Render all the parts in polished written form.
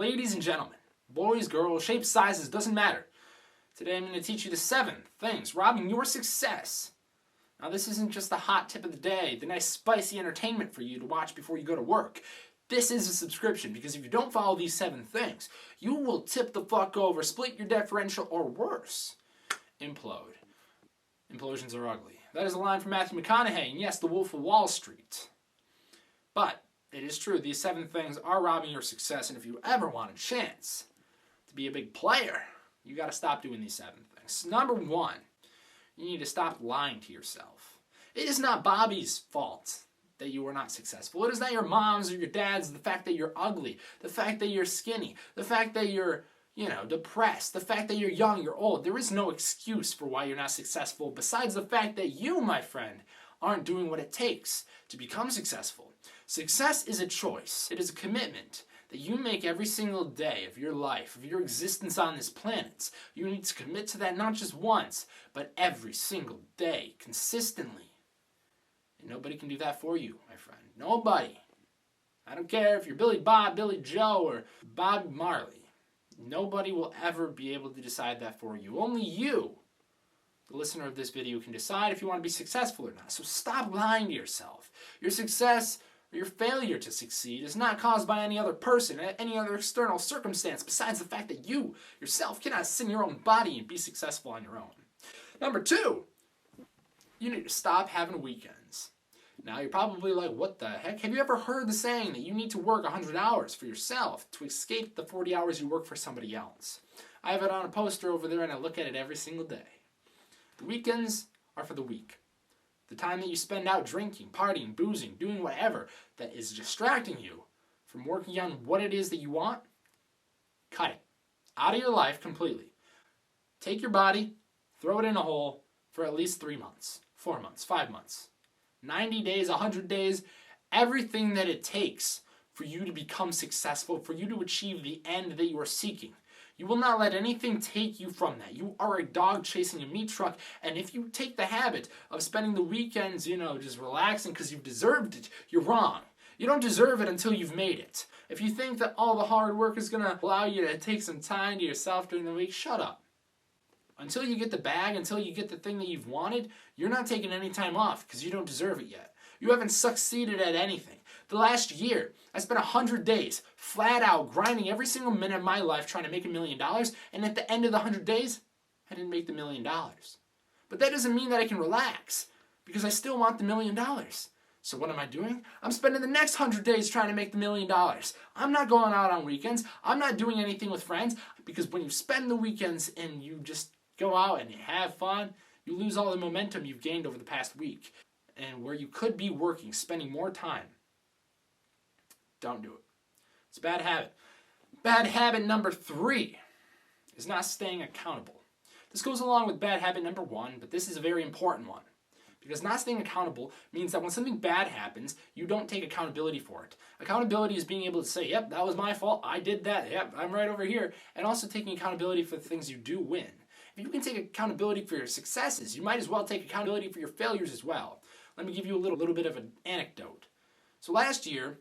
Ladies and gentlemen, boys, girls, shapes, sizes, doesn't matter. Today I'm going to teach you the 7 things robbing your success. Now this isn't just the hot tip of the day, the nice spicy entertainment for you to watch before you go to work. This is a subscription, because if you don't follow these 7 things, you will tip the fuck over, split your differential, or worse, implode. Implosions are ugly. That is a line from Matthew McConaughey, and yes, the Wolf of Wall Street. But it is true, these 7 things are robbing your success, and if you ever want a chance to be a big player, you got to stop doing these 7 things. Number 1, you need to stop lying to yourself. It is not Bobby's fault that you are not successful. It is not your mom's or your dad's, the fact that you're ugly, the fact that you're skinny, the fact that you're, depressed, the fact that you're young, you're old. There is no excuse for why you're not successful besides the fact that you, my friend, aren't doing what it takes to become successful. Success is a choice. It is a commitment that you make every single day of your life, of your existence on this planet. You need to commit to that not just once, but every single day, consistently. And nobody can do that for you, my friend. Nobody. I don't care if you're Billy Bob, Billy Joe, or Bob Marley. Nobody will ever be able to decide that for you. Only you, the listener of this video, can decide if you want to be successful or not. So stop lying to yourself. Your success or your failure to succeed is not caused by any other person, any other external circumstance, besides the fact that you, yourself, cannot sit in your own body and be successful on your own. Number 2, you need to stop having weekends. Now you're probably like, what the heck? Have you ever heard the saying that you need to work 100 hours for yourself to escape the 40 hours you work for somebody else? I have it on a poster over there and I look at it every single day. The weekends are for the weak. The time that you spend out drinking, partying, boozing, doing whatever that is distracting you from working on what it is that you want, cut it out of your life completely. Take your body, throw it in a hole for at least 3 months, 4 months, 5 months. 90 days, 100 days, everything that it takes for you to become successful, for you to achieve the end that you are seeking. You will not let anything take you from that. You are a dog chasing a meat truck, and if you take the habit of spending the weekends, just relaxing because you've deserved it, you're wrong. You don't deserve it until you've made it. If you think that all the hard work is going to allow you to take some time to yourself during the week, shut up. Until you get the bag, until you get the thing that you've wanted, you're not taking any time off because you don't deserve it yet. You haven't succeeded at anything. The last year, I spent 100 days flat out grinding every single minute of my life trying to make $1 million, and at the end of the 100 days, I didn't make the $1 million. But that doesn't mean that I can relax, because I still want the $1 million. So what am I doing? I'm spending the next 100 days trying to make the $1 million. I'm not going out on weekends. I'm not doing anything with friends, because when you spend the weekends and you just go out and you have fun, you lose all the momentum you've gained over the past week. And where you could be working, spending more time, don't do it. It's a bad habit. Bad habit number 3 is not staying accountable. This goes along with bad habit number 1, but this is a very important one. Because not staying accountable means that when something bad happens, you don't take accountability for it. Accountability is being able to say, yep, that was my fault, I did that, yep, I'm right over here. And also taking accountability for the things you do win. If you can take accountability for your successes, you might as well take accountability for your failures as well. Let me give you a little bit of an anecdote. So last year,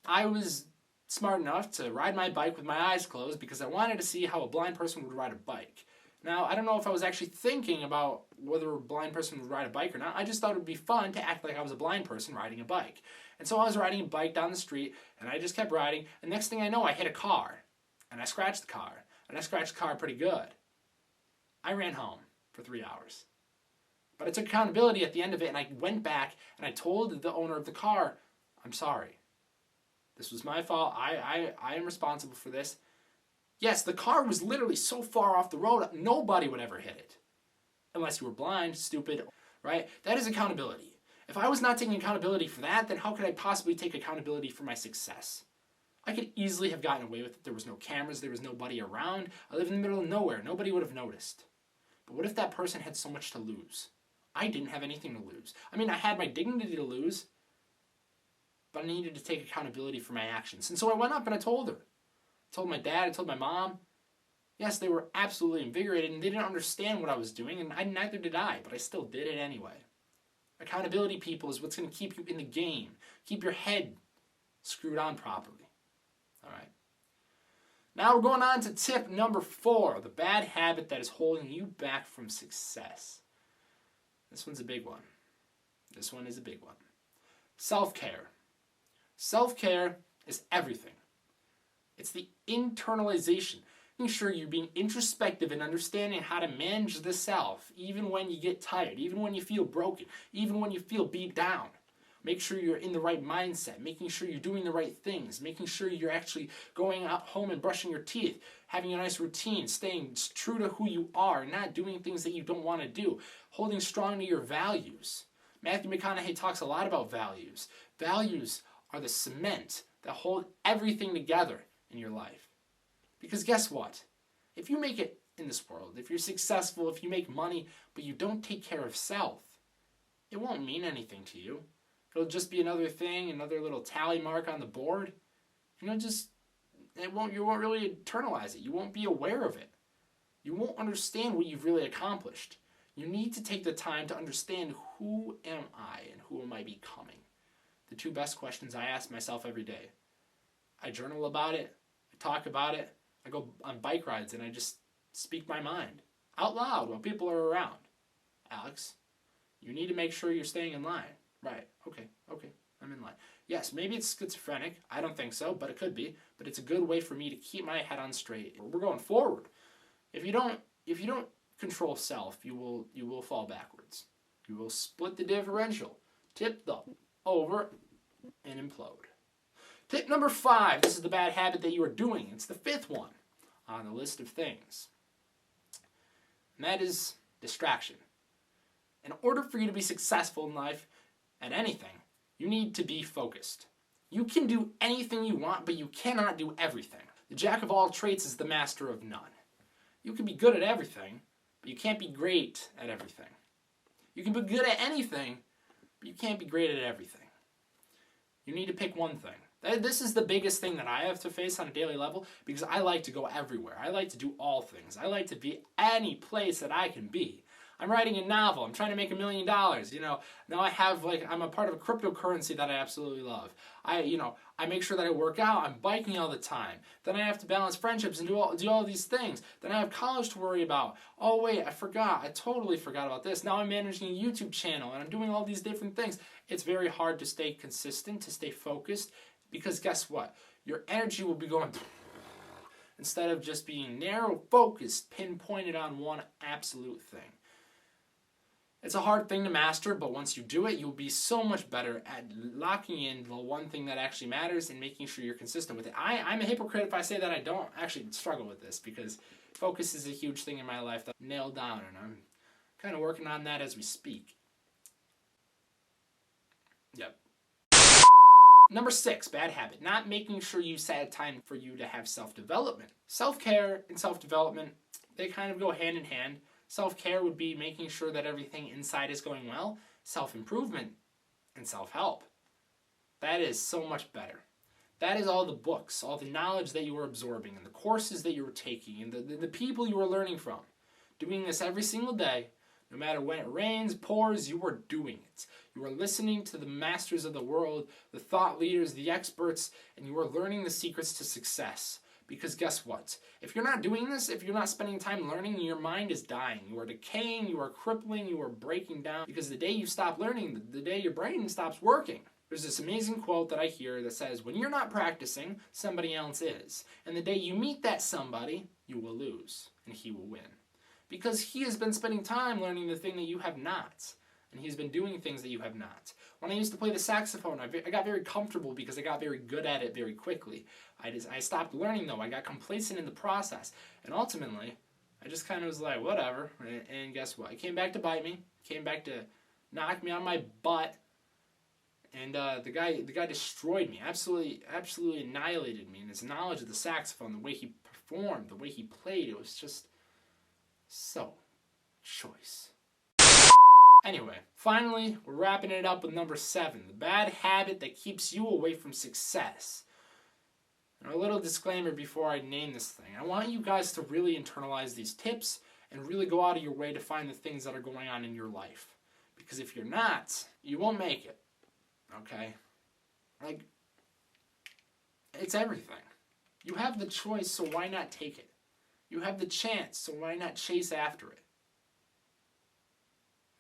I was smart enough to ride my bike with my eyes closed because I wanted to see how a blind person would ride a bike. Now, I don't know if I was actually thinking about whether a blind person would ride a bike or not. I just thought it would be fun to act like I was a blind person riding a bike. And so I was riding a bike down the street, and I just kept riding, and next thing I know, I hit a car. And I scratched the car. And I scratched the car pretty good. I ran home for 3 hours. But I took accountability at the end of it, and I went back and I told the owner of the car, I'm sorry. This was my fault. I am responsible for this. Yes, the car was literally so far off the road, nobody would ever hit it. Unless you were blind, stupid, right? That is accountability. If I was not taking accountability for that, then how could I possibly take accountability for my success? I could easily have gotten away with it. There was no cameras, there was nobody around. I live in the middle of nowhere. Nobody would have noticed. But what if that person had so much to lose? I didn't have anything to lose. I mean, I had my dignity to lose, but I needed to take accountability for my actions. And so I went up and I told her. I told my dad, I told my mom. Yes, they were absolutely invigorated and they didn't understand what I was doing, and neither did I, but I still did it anyway. Accountability, people, is what's going to keep you in the game. Keep your head screwed on properly. All right. Now we're going on to tip number 4, the bad habit that is holding you back from success. This one's a big one. This one is a big one. Self-care. Self-care is everything. It's the internalization. Making sure you're being introspective and understanding how to manage the self, even when you get tired, even when you feel broken, even when you feel beat down. Make sure you're in the right mindset, making sure you're doing the right things, making sure you're actually going out home and brushing your teeth, having a nice routine, staying true to who you are, not doing things that you don't want to do, holding strong to your values. Matthew McConaughey talks a lot about values. Values are the cement that hold everything together in your life. Because guess what? If you make it in this world, if you're successful, if you make money, but you don't take care of self, it won't mean anything to you. It'll just be another thing, another little tally mark on the board. And you won't really internalize it. You won't be aware of it. You won't understand what you've really accomplished. You need to take the time to understand, who am I and who am I becoming? The 2 best questions I ask myself every day. I journal about it. I talk about it. I go on bike rides and I just speak my mind out loud while people are around. Alex, you need to make sure you're staying in line. Right, okay, I'm in line. Yes, maybe it's schizophrenic. I don't think so, but it could be. But it's a good way for me to keep my head on straight. We're going forward. If you don't control self, you will fall backwards. You will split the differential, tip over, and implode. Tip number 5. This is the bad habit that you are doing. It's the 5th one on the list of things. And that is distraction. In order for you to be successful in life, at anything, you need to be focused. You can do anything you want, but you cannot do everything. The jack of all trades is the master of none. You can be good at everything, but you can't be great at everything. You can be good at anything, but you can't be great at everything. You need to pick one thing. This is the biggest thing that I have to face on a daily level, because I like to go everywhere. I like to do all things. I like to be any place that I can be. I'm writing a novel. I'm trying to make $1 million. Now I have, I'm a part of a cryptocurrency that I absolutely love. I make sure that I work out. I'm biking all the time. Then I have to balance friendships and do all these things. Then I have college to worry about. Oh wait, I forgot. I totally forgot about this. Now I'm managing a YouTube channel and I'm doing all these different things. It's very hard to stay consistent, to stay focused, because guess what? Your energy will be going instead of just being narrow, focused, pinpointed on one absolute thing. It's a hard thing to master, but once you do it, you'll be so much better at locking in the one thing that actually matters and making sure you're consistent with it. I'm a hypocrite if I say that I don't actually struggle with this, because focus is a huge thing in my life that I've nailed down, and I'm kind of working on that as we speak. Yep. Number 6, bad habit, not making sure you set time for you to have self-development. Self-care and self-development, they kind of go hand in hand. Self-care would be making sure that everything inside is going well. Self-improvement and self-help. That is so much better. That is all the books, all the knowledge that you are absorbing, and the courses that you are taking, and the people you are learning from. Doing this every single day, no matter when it rains, pours, you are doing it. You are listening to the masters of the world, the thought leaders, the experts, and you are learning the secrets to success. Because guess what? If you're not doing this, if you're not spending time learning, your mind is dying. You are decaying, you are crippling, you are breaking down. Because the day you stop learning, the day your brain stops working. There's this amazing quote that I hear that says, when you're not practicing, somebody else is. And the day you meet that somebody, you will lose, and he will win. Because he has been spending time learning the thing that you have not. And he's been doing things that you have not. When I used to play the saxophone, I got very comfortable because I got very good at it very quickly. I stopped learning though. I got complacent in the process. And ultimately, I just kind of was like, whatever. And guess what? It came back to bite me. It came back to knock me on my butt. And the guy destroyed me. Absolutely annihilated me. And his knowledge of the saxophone, the way he performed, the way he played, it was just so choice. Anyway, finally, we're wrapping it up with number 7, the bad habit that keeps you away from success. And a little disclaimer before I name this thing. I want you guys to really internalize these tips and really go out of your way to find the things that are going on in your life. Because if you're not, you won't make it. Okay? It's everything. You have the choice, so why not take it? You have the chance, so why not chase after it?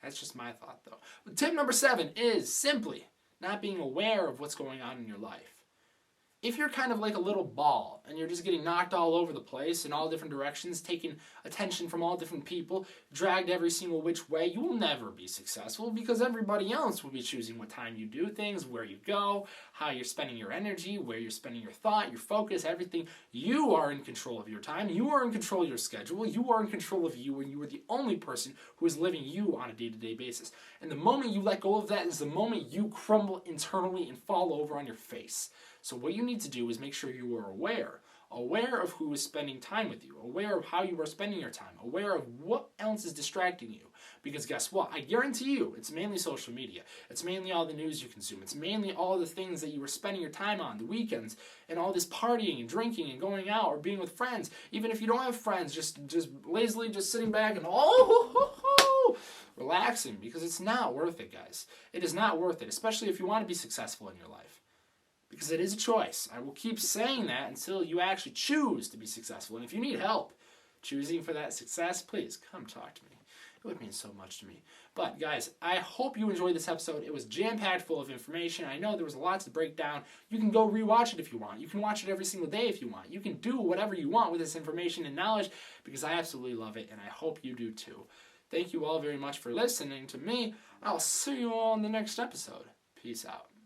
That's just my thought, though. Tip number 7 is simply not being aware of what's going on in your life. If you're kind of like a little ball and you're just getting knocked all over the place in all different directions, taking attention from all different people, dragged every single which way, you will never be successful because everybody else will be choosing what time you do things, where you go, how you're spending your energy, where you're spending your thought, your focus, everything. You are in control of your time. You are in control of your schedule. You are in control of you, and you are the only person who is living you on a day-to-day basis. And the moment you let go of that is the moment you crumble internally and fall over on your face. So what you need to do is make sure you are aware of who is spending time with you, aware of how you are spending your time, aware of what else is distracting you. Because guess what? I guarantee you, it's mainly social media. It's mainly all the news you consume. It's mainly all the things that you are spending your time on, the weekends, and all this partying and drinking and going out or being with friends. Even if you don't have friends, just lazily just sitting back and relaxing, because it's not worth it, guys. It is not worth it, especially if you want to be successful in your life. Because it is a choice. I will keep saying that until you actually choose to be successful. And if you need help choosing for that success, please come talk to me. It would mean so much to me. But guys, I hope you enjoyed this episode. It was jam-packed full of information. I know there was a lot to break down. You can go rewatch it if you want. You can watch it every single day if you want. You can do whatever you want with this information and knowledge because I absolutely love it, and I hope you do too. Thank you all very much for listening to me. I'll see you all in the next episode. Peace out.